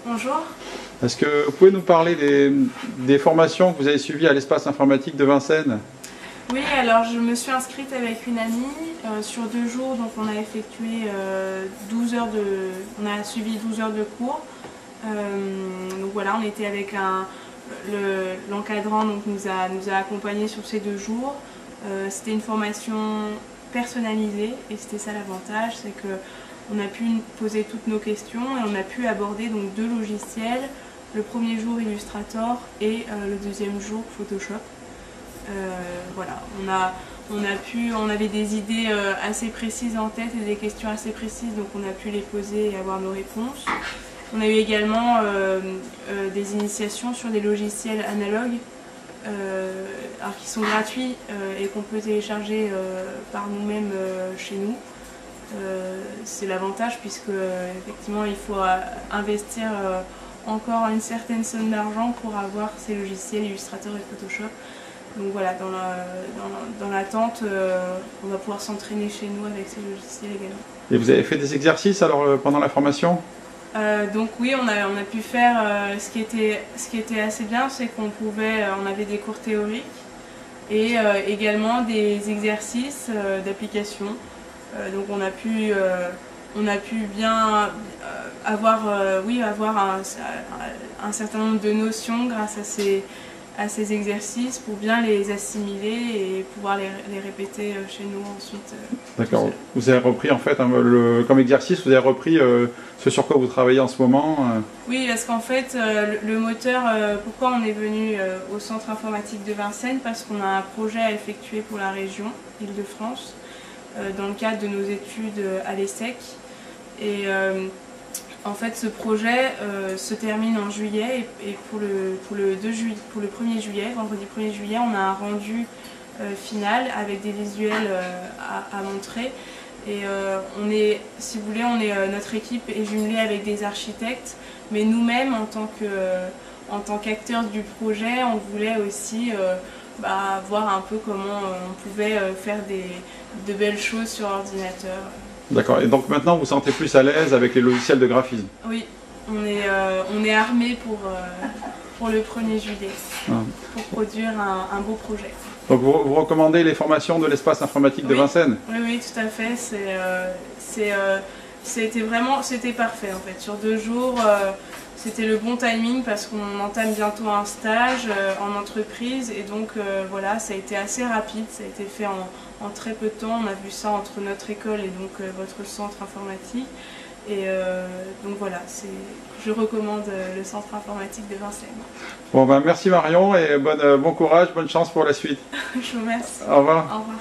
Bonjour. Est-ce que vous pouvez nous parler des formations que vous avez suivies à l'espace informatique de Vincennes? Oui, alors je me suis inscrite avec une amie sur 2 jours, donc on a effectué 12 heures on a suivi 12 heures de cours. Donc voilà, on était avec l'encadrant, donc nous a accompagnés sur ces 2 jours. C'était une formation personnalisée et c'était ça l'avantage, c'est que on a pu poser toutes nos questions et on a pu aborder donc 2 logiciels. Le premier jour Illustrator et le deuxième jour Photoshop. Voilà, on avait des idées assez précises en tête et des questions assez précises, donc on a pu les poser et avoir nos réponses. On a eu également des initiations sur des logiciels analogues alors qui sont gratuits et qu'on peut télécharger par nous-mêmes chez nous. C'est l'avantage puisque effectivement il faut investir encore une certaine somme d'argent pour avoir ces logiciels Illustrator et Photoshop. Donc voilà, dans l'attente, on va pouvoir s'entraîner chez nous avec ces logiciels également. Et vous avez fait des exercices alors pendant la formation? Donc oui, on a pu faire ce qui était assez bien, c'est on avait des cours théoriques et également des exercices d'application. Donc on a pu bien avoir un certain nombre de notions grâce à ces exercices pour bien les assimiler et pouvoir les répéter chez nous ensuite. D'accord. Vous avez repris en fait, comme exercice, vous avez repris ce sur quoi vous travaillez en ce moment? Oui, parce qu'en fait, le moteur, pourquoi on est venu au centre informatique de Vincennes? Parce qu'on a un projet à effectuer pour la région Île-de-France dans le cadre de nos études à l'ESSEC. Et en fait, ce projet se termine en juillet et pour le 1er juillet, vendredi 1er juillet, on a un rendu final avec des visuels à montrer. Et si vous voulez, notre équipe est jumelée avec des architectes, mais nous-mêmes, en tant qu'acteurs du projet, on voulait aussi voir un peu comment on pouvait faire de belles choses sur ordinateur. D'accord. Et donc maintenant, vous vous sentez plus à l'aise avec les logiciels de graphisme? Oui, on est armé pour le 1er juillet, pour produire un beau projet. Donc vous recommandez les formations de l'espace informatique de Vincennes? Oui, tout à fait. C'était parfait en fait. Sur 2 jours, c'était le bon timing parce qu'on entame bientôt un stage en entreprise et donc voilà, ça a été assez rapide, ça a été fait en très peu de temps. On a vu ça entre notre école et donc votre centre informatique. Et donc voilà, je recommande le centre informatique de Vincennes. Bon ben merci Marion et bon courage, bonne chance pour la suite. Je vous remercie. Au revoir. Au revoir.